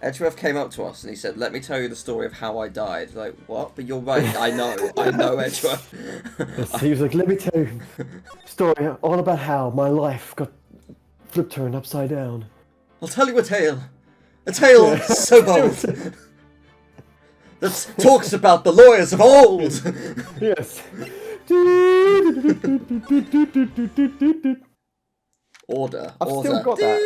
Edgeworth came up to us and he said, "Let me tell you the story of how I died." Like, what? But you're right. I know, Edgeworth. He was like, "Let me tell you a story all about how my life got flipped turned upside down." I'll tell you a tale. A tale so bold. That talks about the lawyers of old. Yes. Order. I've still got that.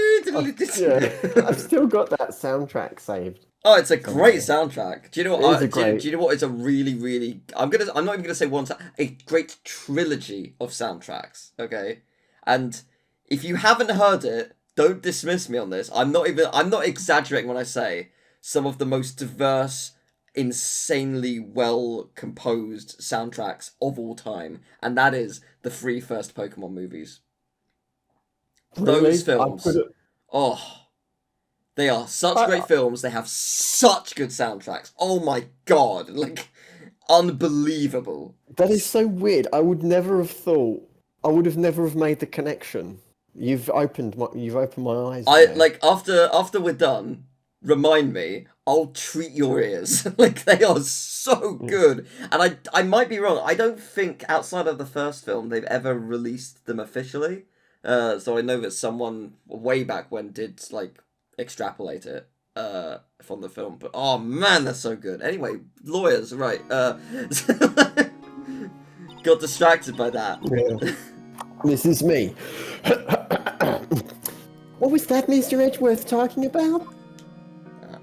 I've still got that soundtrack saved. Oh, it's a great soundtrack. Do you know what? It Do you know what? It's a really. I'm not even gonna say one. A great trilogy of soundtracks. Okay, and if you haven't heard it, don't dismiss me on this. I'm not exaggerating when I say some of the most diverse, insanely well composed soundtracks of all time, and that is the 3 first Pokemon movies. Those films, they are such great films. They have such good soundtracks. Oh my god, like unbelievable. That is so weird. I would never have thought. I would have never have made the connection. You've opened my eyes. Like after we're done, remind me. I'll treat your ears. Like they are so good. And I might be wrong. I don't think outside of the first film they've ever released them officially. So I know that someone way back when did like extrapolate it from the film, but oh man, that's so good. Anyway, lawyers, right? Got distracted by that. Yeah. This is me. What was that Mr. Edgeworth talking about?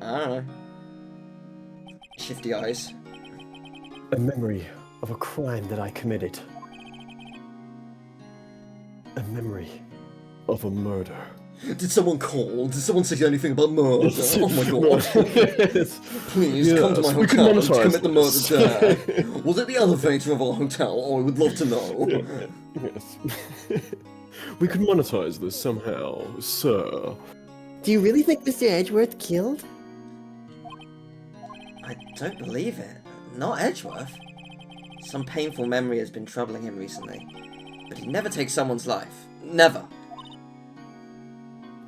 I don't know. Shifty eyes. A memory of a crime that I committed. A memory of a murder. Did someone call? Did someone say anything about murder? Oh my god. Please come to my hotel and commit the murder there. Was it the elevator of our hotel? Oh, I would love to know. Yes. We could monetize this somehow, sir. Do you really think Mr. Edgeworth killed? I don't believe it. Not Edgeworth. Some painful memory has been troubling him recently. But he never takes someone's life. Never.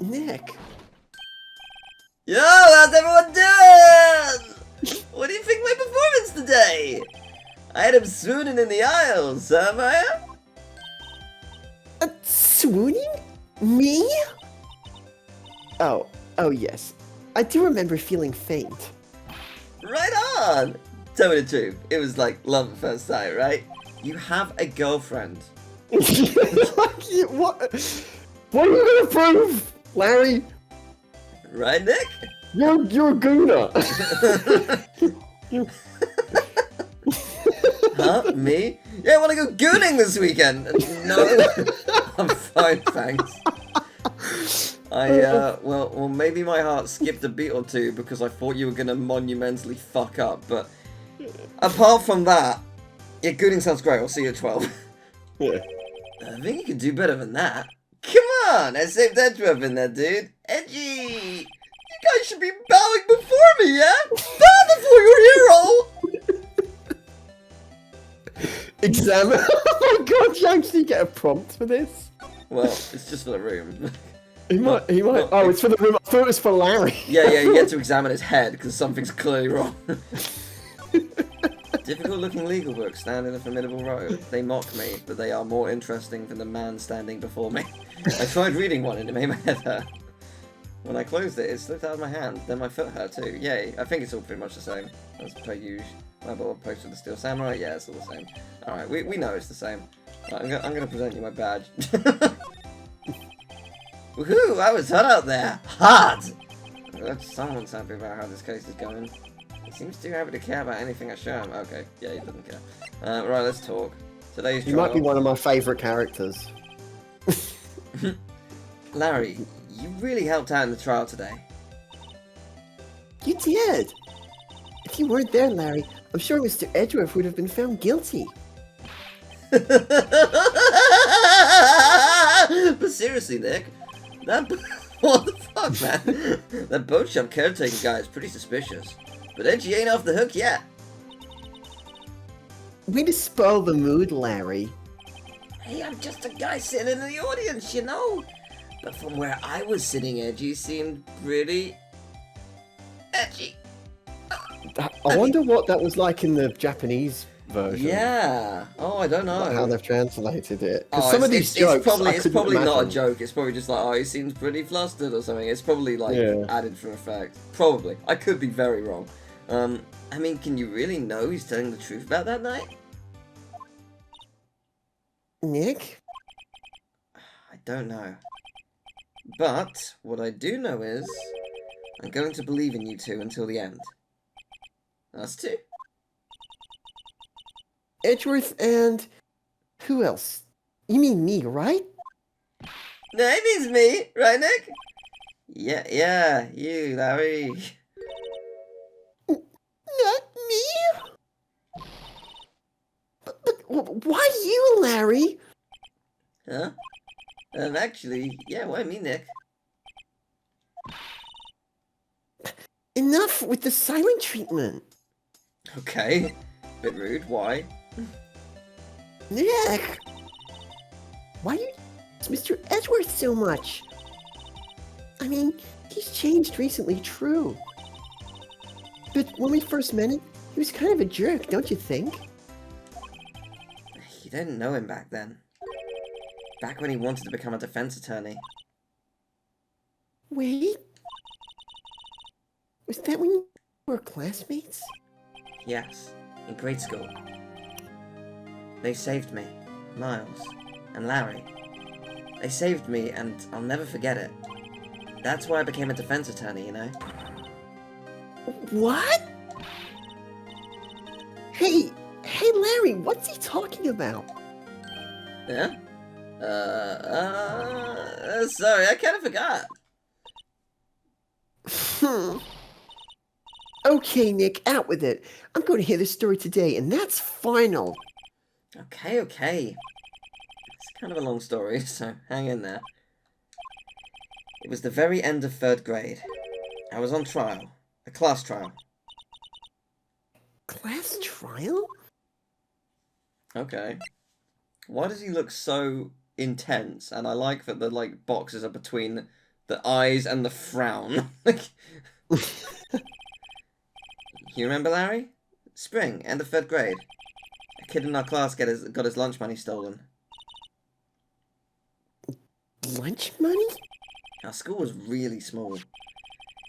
Nick. Yo, how's everyone doing? What do you think of my performance today? I had him swooning in the aisles, huh, Maya? Swooning? Me? Oh yes. I do remember feeling faint. Right on! Tell me the truth. It was like love at first sight, right? You have a girlfriend. What? What are you gonna prove, Larry? Right, Nick? You're a gooner. Huh? Me? Yeah, I want to go gooning this weekend. No, I'm fine, thanks. Well, maybe my heart skipped a beat or two because I thought you were gonna monumentally fuck up, but apart from that, yeah, gooning sounds great. I'll see you at 12. Yeah. I think you could do better than that. Come on, I saved Edgeworth in there, dude. Edgy! You guys should be bowing before me, yeah? Bow before your hero! Examine. Oh my god, you actually get a prompt for this? Well, it's just for the room. He might. Oh, it's for the room. I thought it was for Larry. Yeah, you get to examine his head because something's clearly wrong. Difficult-looking legal books stand in a formidable row. They mock me, but they are more interesting than the man standing before me. I tried reading one and it made my head hurt. When I closed it, it slipped out of my hand. Then my foot hurt too. Yay, I think it's all pretty much the same. As per usual. I bought a poster of the Steel Samurai. Yeah, it's all the same. Alright, we know it's the same. Right, I'm gonna present you my badge. Woohoo! I was hot out there. Hot! Someone's happy about how this case is going. He seems too happy to care about anything I show him. Okay, yeah, he doesn't care. Right, let's talk. Today's trial. He might be one of my favourite characters. Larry, you really helped out in the trial today. You did. If you weren't there, Larry, I'm sure Mr. Edgeworth would have been found guilty. But seriously, Nick, what the fuck, man? That boat shop caretaker guy is pretty suspicious. But Edgy ain't off the hook yet. Way to spoil the mood, Larry. Hey, I'm just a guy sitting in the audience, you know? But from where I was sitting, Edgy seemed pretty... sketchy. I wonder what that was like in the Japanese version. Yeah. Oh, I don't know. Like how they've translated it. Because Oh, some of these jokes, it's probably not a imagine. joke. It's probably just like, oh, he seems pretty flustered or something. It's probably like Yeah. added for effect. Probably. I could be very wrong. I mean, can you really know he's telling the truth about that night? Nick? I don't know. But what I do know is I'm going to believe in you two until the end. Us two? Edgeworth and... who else? You mean me, right? No, it means me, right, Nick? Yeah, you, Larry. Not me? But why you, Larry? Huh? Actually, yeah, why me, Nick? Enough with the silent treatment. Okay. Bit rude, why? Nick! Why you Mr. Edgeworth so much? I mean, he's changed recently, true. But when we first met him, he was kind of a jerk, don't you think? You didn't know him back then. Back when he wanted to become a defense attorney. Wait. Was that when you were classmates? Yes, in grade school. They saved me, Miles, and Larry. They saved me, and I'll never forget it. That's why I became a defense attorney, you know? What? Hey, Larry, what's he talking about? Yeah? Sorry, I kind of forgot. Okay, Nick, out with it. I'm going to hear this story today, and that's final. Okay. It's kind of a long story, so hang in there. It was the very end of 3rd grade. I was on trial. A class trial. Class trial? Okay. Why does he look so intense? And I like that the boxes are between the eyes and the frown. You remember Larry? Spring, end of 3rd grade. A kid in our class got his lunch money stolen. Lunch money? Our school was really small.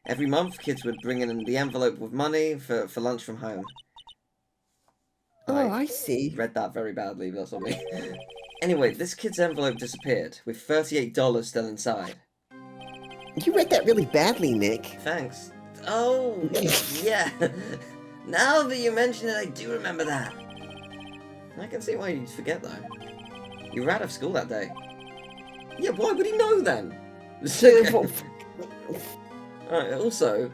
Every month, kids would bring in the envelope with money for lunch from home. Oh, I see. Read that very badly, but that's on me. Anyway, this kid's envelope disappeared, with $38 still inside. You read that really badly, Nick. Thanks. Oh, yeah. Now that you mention it, I do remember that. I can see why you'd forget, though. You were out of school that day. Yeah, why would he know then? Alright, also,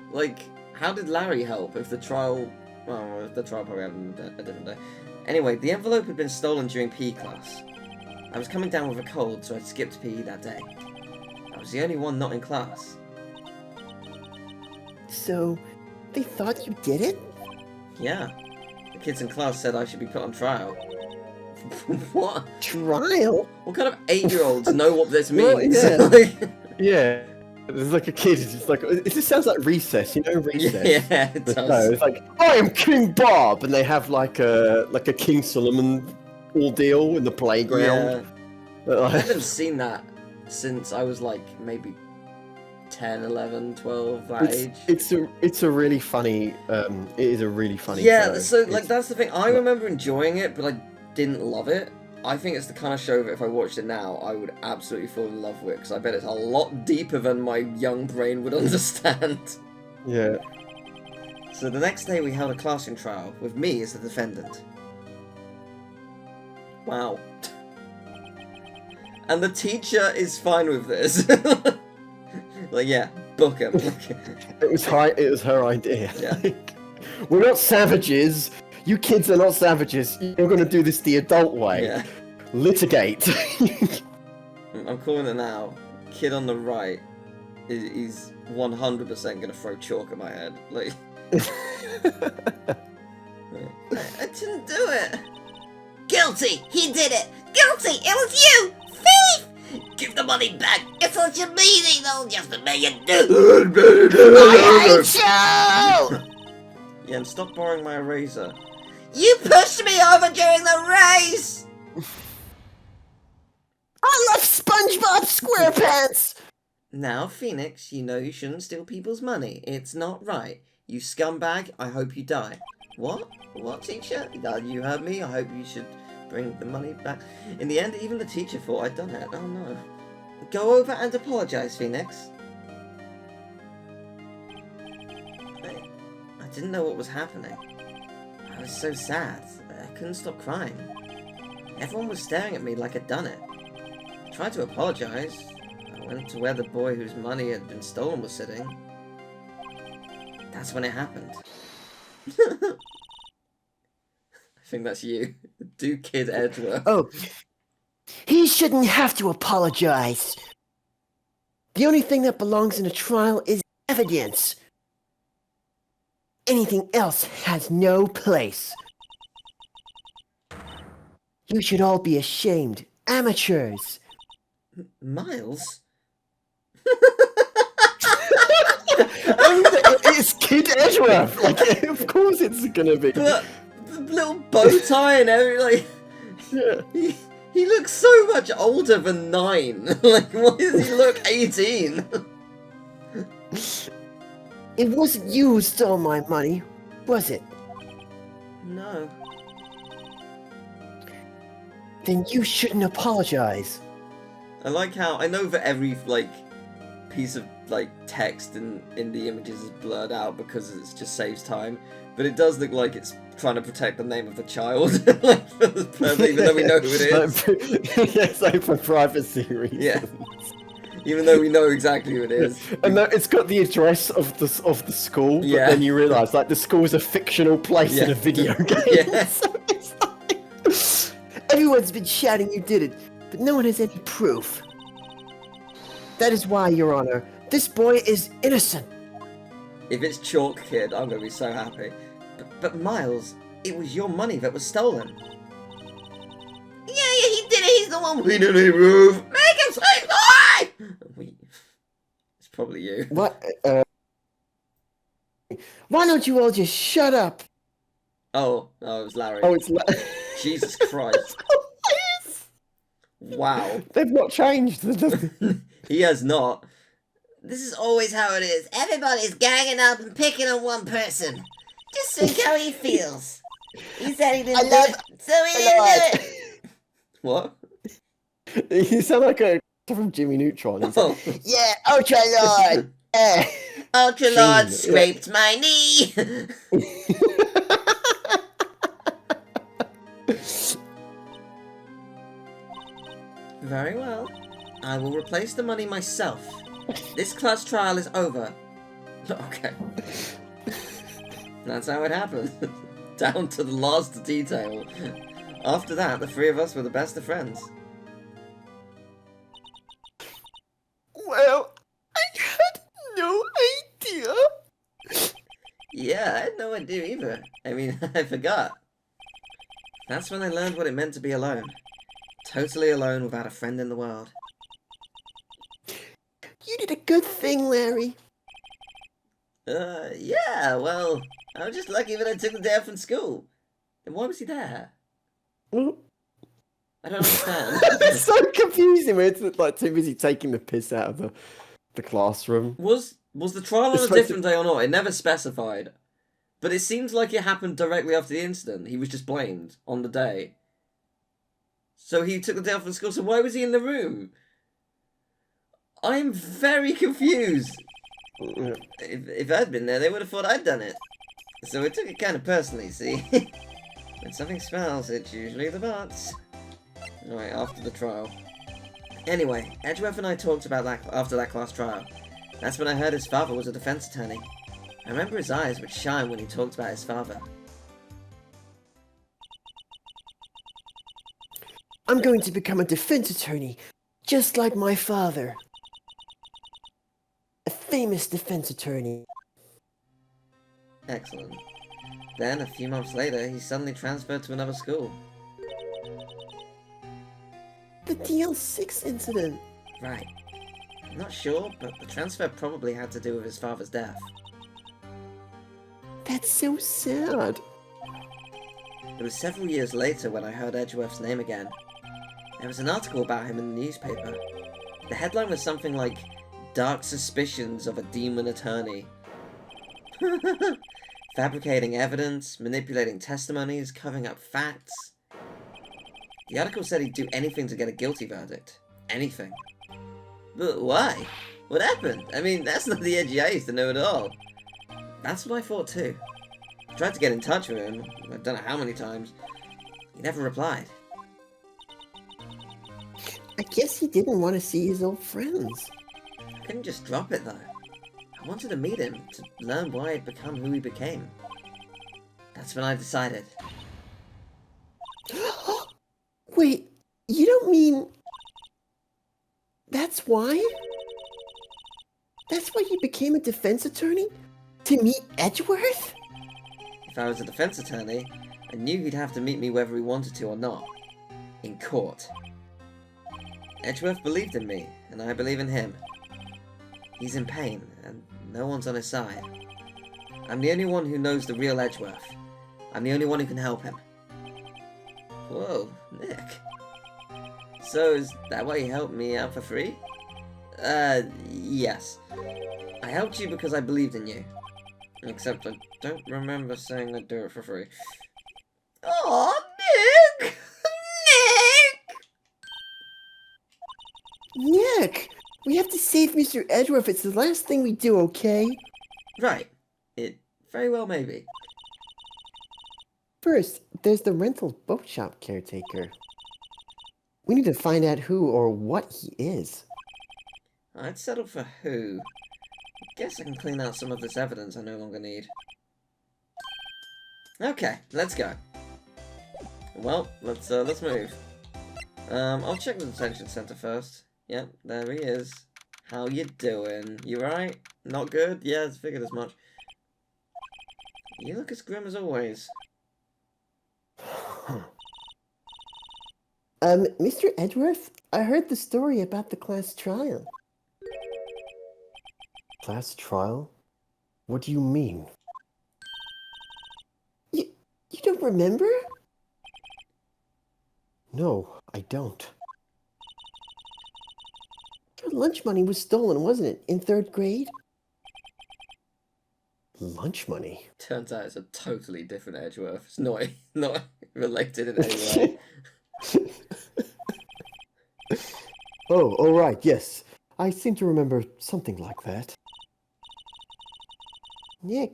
how did Larry help if the trial... Well, the trial probably happened a different day. Anyway, the envelope had been stolen during PE class. I was coming down with a cold, so I skipped PE that day. I was the only one not in class. So, they thought you did it? Yeah. The kids in class said I should be put on trial. What? Trial? What kind of 8-year-olds know what this means? Yeah. Yeah. There's like a kid who's just like, it just sounds like Recess, you know, Recess. Yeah, it does. No, it's like, I am King Bob, and they have like a King Solomon ordeal in the playground. I haven't seen that since I was maybe 10, 11, 12, that age. It's a really funny, it is a really funny Yeah, show. so that's the thing. I remember enjoying it, but I didn't love it. I think it's the kind of show that if I watched it now, I would absolutely fall in love with, because I bet it's a lot deeper than my young brain would understand. Yeah. So the next day we held a classroom trial, with me as the defendant. Wow. And the teacher is fine with this. Yeah, book him. It was her idea. Yeah. We're not savages. You kids are not savages. You're going to do this the adult way. Yeah. Litigate. I'm calling it now. Kid on the right is 100% going to throw chalk at my head. I didn't do it. Guilty! He did it! Guilty! It was you! Thief! Give the money back! It's such a meeting, though, just a million. I hate you! Yeah, and stop borrowing my eraser. You pushed me over during the race! I love SpongeBob SquarePants! Now, Phoenix, you know you shouldn't steal people's money. It's not right. You scumbag, I hope you die. What? What, teacher? You heard me. I hope you should bring the money back. In the end, even the teacher thought I'd done it. Oh no. Go over and apologize, Phoenix. I didn't know what was happening. I was so sad. I couldn't stop crying. Everyone was staring at me like I'd done it. I tried to apologize. I went to where the boy whose money had been stolen was sitting. That's when it happened. I think that's you. Do Kid Edgeworth. Oh, he shouldn't have to apologize. The only thing that belongs in a trial is evidence. Anything else has no place. You should all be ashamed. Amateurs. Miles? It's Kid Edgeworth. Like, of course it's gonna be. But the little bow tie and everything, like, Yeah. he looks so much older than 9. Like, why does he look 18? It wasn't you who stole my money, was it? No. Then you shouldn't apologize. I like how, I know that every, like, piece of, like, text in the images is blurred out because it just saves time, but it does look like it's trying to protect the name of the child, like, even though we know who it is. Yes, like for privacy reasons. Yeah. Even though we know exactly who it is. And it's got the address of the school, but Yeah. then you realise like the school's a fictional place in Yeah. a video game. Yeah. So it's like... Everyone's been shouting you did it, but no one has any proof. That is why, Your Honor, this boy is innocent. If it's Chalk Kid, I'm gonna be so happy. But Miles, it was your money that was stolen. Yeah, he did it. He's the one. We didn't move. Make him say why? It's probably you. What? Why don't you all just shut up? Oh, it was Larry. Oh, it's Jesus Christ. Wow. They've not changed. He has not. This is always how it is. Everybody's ganging up and picking on one person. Just think how he feels. He said he didn't do it, so he didn't do it. What? You sound like a from Jimmy Neutron. He's like, Oh. Yeah, Ultra Lord. Ultra Lord King, scraped my knee. Very well. I will replace the money myself. This class trial is over. Okay. That's how it happened. Down to the last detail. After that, the 3 of us were the best of friends. Well, I had no idea. Yeah, I had no idea either. I mean, I forgot. That's when I learned what it meant to be alone. Totally alone without a friend in the world. You did a good thing, Larry. Yeah, well, I was just lucky that I took the day off from school. And why was he there? I don't understand. it's so confusing when it's like too busy taking the piss out of the classroom. Was the trial on It's a supposed different day or not? It never specified. But it seems like it happened directly after the incident. He was just blamed on the day. So he took the day off from school, so why was he in the room? I am very confused. If I'd been there, they would have thought I'd done it. So I took it kind of personally, see? When something smells, it's usually the butts. Alright, after the trial. Anyway, Edgeworth and I talked about that after that class trial. That's when I heard his father was a defense attorney. I remember his eyes would shine when he talked about his father. I'm going to become a defense attorney, just like my father. A famous defense attorney. Excellent. Then, a few months later, he suddenly transferred to another school. The DL6 incident. Right. I'm not sure, but the transfer probably had to do with his father's death. That's so sad. It was several years later when I heard Edgeworth's name again. There was an article about him in the newspaper. The headline was something like, "Dark Suspicions of a Demon Attorney." Fabricating evidence, manipulating testimonies, covering up facts. The article said he'd do anything to get a guilty verdict. Anything. But why? What happened? I mean, that's not the edgy I used to know at all. That's what I thought too. I tried to get in touch with him, I don't know how many times. He never replied. I guess he didn't want to see his old friends. I couldn't just drop it though. I wanted to meet him, to learn why he'd become who he became. That's when I decided. Wait, you don't mean... That's why? That's why you became a defense attorney? To meet Edgeworth? If I was a defense attorney, I knew he'd have to meet me whether he wanted to or not. In court. Edgeworth believed in me, and I believe in him. He's in pain, and no one's on his side. I'm the only one who knows the real Edgeworth. I'm the only one who can help him. Whoa, Nick. So is that why you helped me out for free? Yes. I helped you because I believed in you. Except I don't remember saying I'd do it for free. Aw, Nick! Nick! Nick! We have to save Mr. Edgeworth. It's the last thing we do, okay? Right. It very well may be. First, there's the rental boat shop caretaker. We need to find out who or what he is. I'd settle for who. Guess I can clean out some of this evidence I no longer need. Okay, let's go. Well, let's move. I'll check the detention center first. Yep, there he is. How you doing? You right? Not good? Yeah, I figured as much. You look as grim as always. Mr. Edgeworth, I heard the story about the class trial. Class trial? What do you mean? You don't remember? No, I don't. Your lunch money was stolen, wasn't it, in 3rd grade? Lunch money? Turns out it's a totally different Edgeworth. It's not related in any way. Oh, all right, yes. I seem to remember something like that. Nick,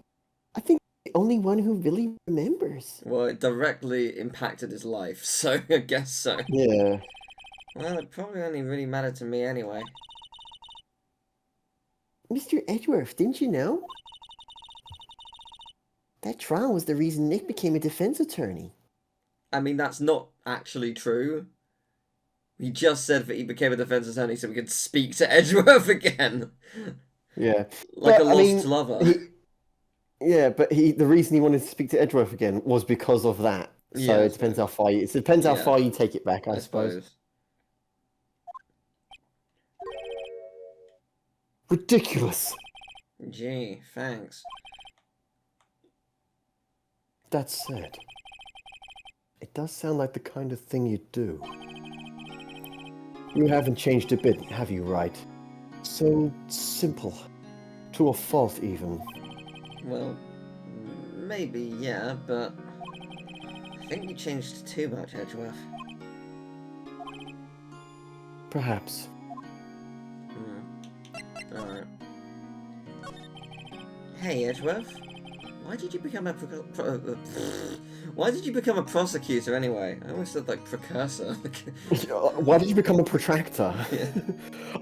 I think you're the only one who really remembers. Well, it directly impacted his life, so I guess so. Yeah. Well, it probably only really mattered to me anyway. Mr. Edgeworth, didn't you know? That trial was the reason Nick became a defense attorney. I mean, that's not actually true. He just said that he became a defense attorney so we could speak to Edgeworth again. Yeah. Like But, a I lost mean, lover. But the reason he wanted to speak to Edgeworth again was because of that. So Yeah, it depends how far how Yeah. far you take it back, I I suppose. suppose. Ridiculous. Gee, thanks. That said, it does sound like the kind of thing you'd do. You haven't changed a bit, have you, Wright? So simple. To a fault, even. Well, maybe, yeah, but I think you changed too much, Edgeworth. Perhaps. Alright. Hey, Edgeworth. Why did you become a why did you become a prosecutor anyway? I almost said like precursor. Why did you become a protractor? Yeah.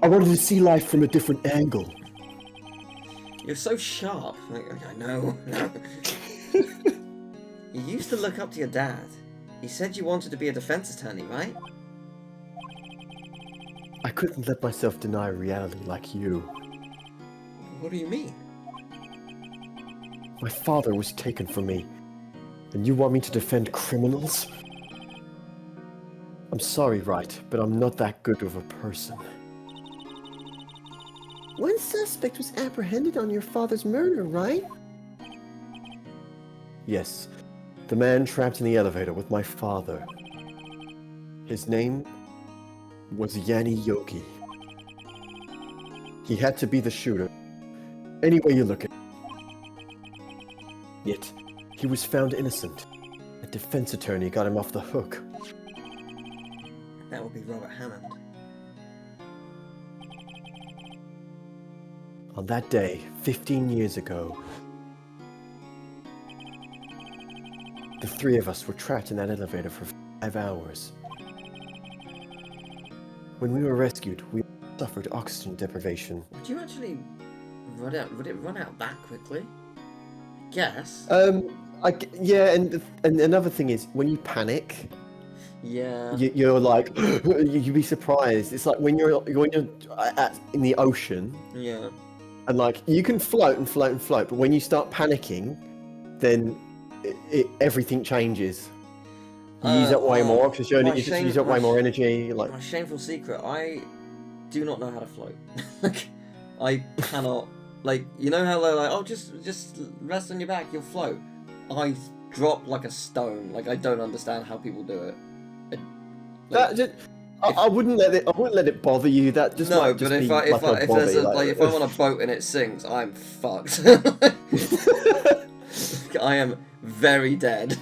I wanted to see life from a different angle. You're so sharp. I know. You used to look up to your dad. He said you wanted to be a defense attorney, right? I couldn't let myself deny reality like you. What do you mean? My father was taken from me, and you want me to defend criminals? I'm sorry, Wright, but I'm not that good of a person. one suspect was apprehended on your father's murder, right? Yes, the man trapped in the elevator with my father. His name was Yanni Yogi. He had to be the shooter, any way you look at it. Yet, he was found innocent. A defense attorney got him off the hook. That would be Robert Hammond. On that day, 15 years ago, the three of us were trapped in that elevator for 5 hours. When we were rescued, we suffered oxygen deprivation. Would you actually run out? Would it run out that quickly? Yes. Yeah, and another thing is, when you panic, Yeah. you're like, you'd be surprised. It's like when you're in the ocean, Yeah. and like you can float and float and float, but when you start panicking, then everything changes. You use up way more oxygen. You use up way more energy. Like my shameful secret, I do not know how to float. Like, I cannot. Like, you know how they're like, oh, just rest on your back, you'll float. I drop like a stone. Like, I don't understand how people do it. I wouldn't let it bother you. That just no, might just but be if I'm on a boat and it sinks, I'm fucked. I am very dead.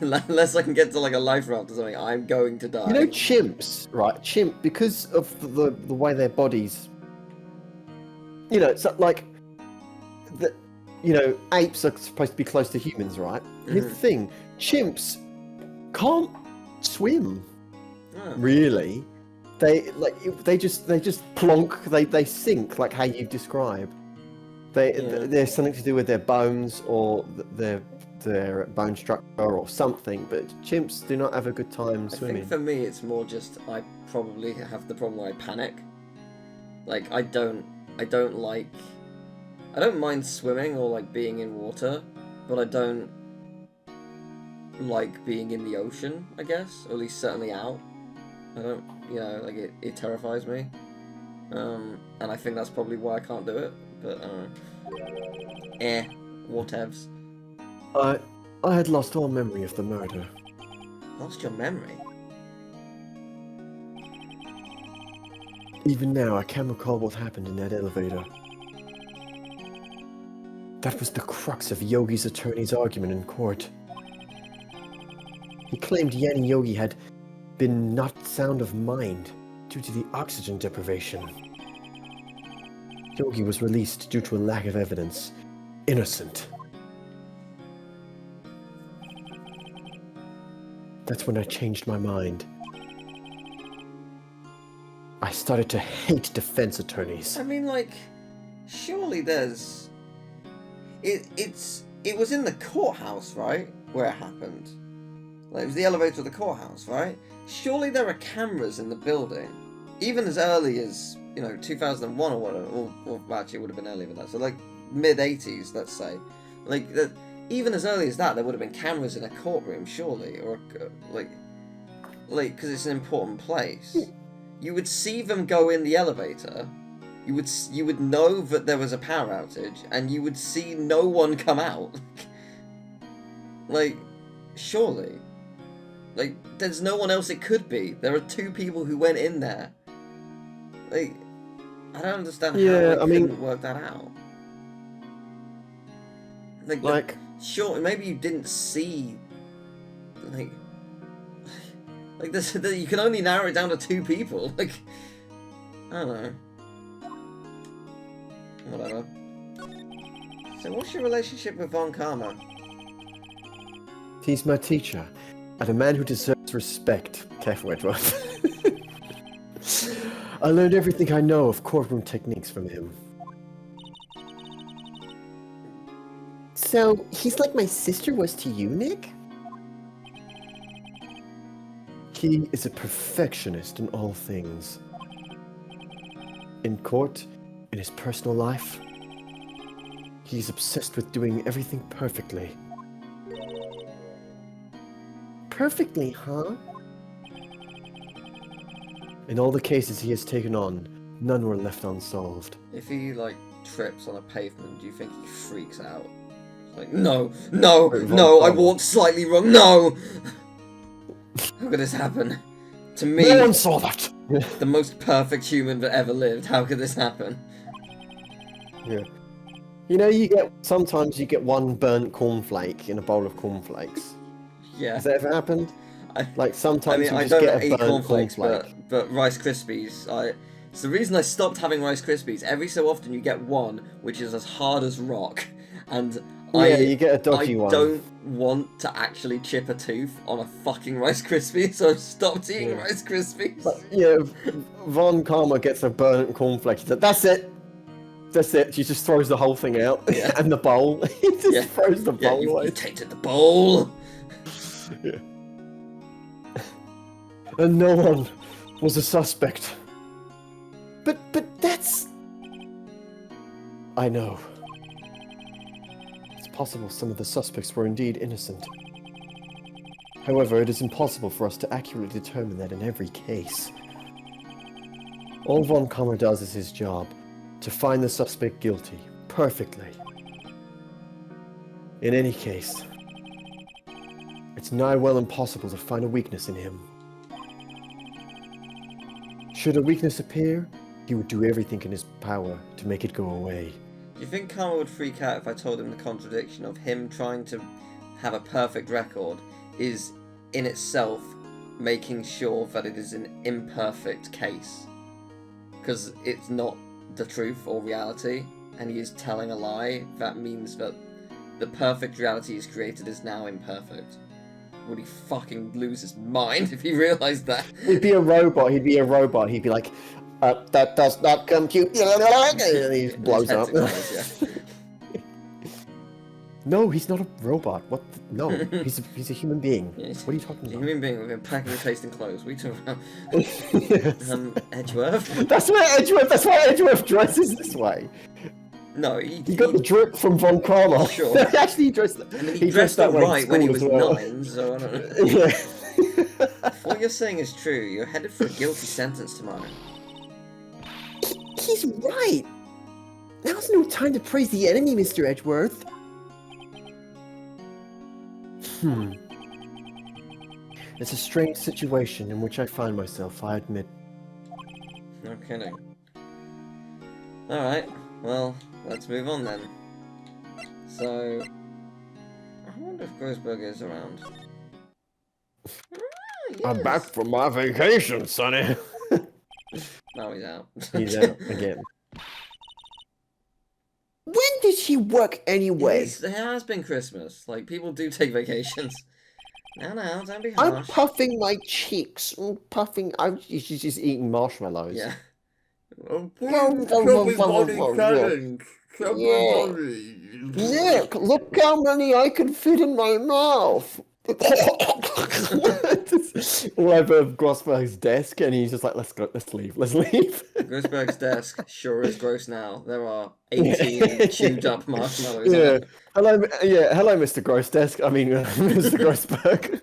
Unless I can get to like a life raft or something, I'm going to die. You know, chimps, right? Because of the way their bodies. You know, it's like apes are supposed to be close to humans, right? Here's the thing: chimps can't swim. Oh. Really, they just plonk. They sink like how you describe. There's something to do with their bones or their bone structure or something. But chimps do not have a good time swimming. I think for me, it's more just I probably have the problem where I panic. Like I don't mind swimming or like being in water, but I don't like being in the ocean, I guess, or at least certainly out. I don't, like it terrifies me. And I think that's probably why I can't do it, but whatevs. I had lost all memory of the murder. Lost your memory? Even now, I can't recall what happened in that elevator. That was the crux of Yogi's attorney's argument in court. He claimed Yanni Yogi had been knocked sound of mind due to the oxygen deprivation. Yogi was released due to a lack of evidence. Innocent. That's when I changed my mind. I started to hate defense attorneys. I mean, like, surely there's... It was in the courthouse, right? Where it happened. Like, it was the elevator of the courthouse, right? Surely there are cameras in the building. Even as early as, 2001 or whatever. Or actually, it would have been earlier than that. So, like, mid-80s, let's say. Like, even as early as that, there would have been cameras in a courtroom, surely. Or, because it's an important place. You would see them go in the elevator. You would know that there was a power outage, and you would see no one come out. Like, surely. Like, there's no one else it could be. There are two people who went in there. Like, I don't understand how they couldn't work that out. Sure, maybe you didn't see... Like this, you can only narrow it down to two people. Like, I don't know. Whatever. So, what's your relationship with Von Karma? He's my teacher, and a man who deserves respect. Careful, Edgeworth. I learned everything I know of courtroom techniques from him. So, he's like my sister was to you, Nick? He is a perfectionist in all things. In court, in his personal life, he's obsessed with doing everything perfectly. Perfectly, huh? In all the cases he has taken on, None were left unsolved. If he, like, trips on a pavement, do you think he freaks out? Like, no, no, no, I walked slightly wrong, no! How could this happen? To me, No one saw that! the most perfect human that ever lived, how could this happen? Yeah. You know, sometimes you get one burnt cornflake in a bowl of cornflakes. Yeah. Has that ever happened? Like, I sometimes mean, you I just don't get a eat burnt cornflakes, cornflake. but Rice Krispies, it's the reason I stopped having Rice Krispies. Every so often you get one which is as hard as rock, and Yeah, you get a dodgy one. I don't want to actually chip a tooth on a fucking Rice Krispie, so I've stopped eating Rice Krispies. But, yeah, Von Karma gets a burnt cornflake. She's like, that's it! That's it. She just throws the whole thing out. Yeah. And the bowl. He just throws the bowl away. You tainted the bowl! Yeah. And no one was a suspect. But that's... I know. It's possible some of the suspects were indeed innocent. However, it is impossible for us to accurately determine that in every case. All Von Kammer does is his job, to find the suspect guilty, perfectly. In any case, it's nigh well impossible to find a weakness in him. Should a weakness appear, he would do everything in his power to make it go away. Do you think Karma would freak out if I told him the contradiction of him trying to have a perfect record is in itself making sure that it is an imperfect case? Because it's not the truth or reality, and he is telling a lie, that means that the perfect reality he's created is now imperfect. Would he fucking lose his mind if he realised that? He'd be a robot, he'd be like, that does not compute, and he just blows up. No, he's not a robot. What? No, he's a human being. Yeah, what are you talking a about? human being with impeccable taste in clothes. We talk about Edgeworth. That's why Edgeworth dresses this way. No, he got the drip from Von Karma. Sure. Actually, he dressed. I mean, he dressed that up way right when he was well. 9, so I don't know. Yeah. If what you're saying is true, you're headed for a guilty sentence tomorrow. He's right. Now's no time to praise the enemy, Mr. Edgeworth. It's a strange situation in which I find myself, I admit. No kidding. Alright, well, let's move on then. So, I wonder if Grossberg is around. I'm back from my vacation, Sonny. No, he's out. He's out again. When did he work anyway? It has been Christmas. Like, people do take vacations. No, don't be I'm harsh. puffing my cheeks. I'm puffing. She's just eating marshmallows. Yeah. Nick, look how many I can fit in my mouth. All over Grossberg's desk, and he's just like, let's leave. Grossberg's desk sure is gross now. There are 18 chewed up marshmallows. Yeah. Hello, Mr. Grossdesk. I mean, Mr. Grossberg.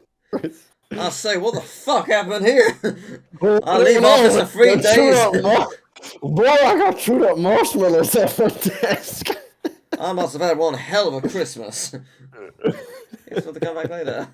I say, what the fuck happened here? I leave office for 3 days. Boy, I got chewed up marshmallows at my desk. I must have had one hell of a Christmas. Guess we'll have to come back later.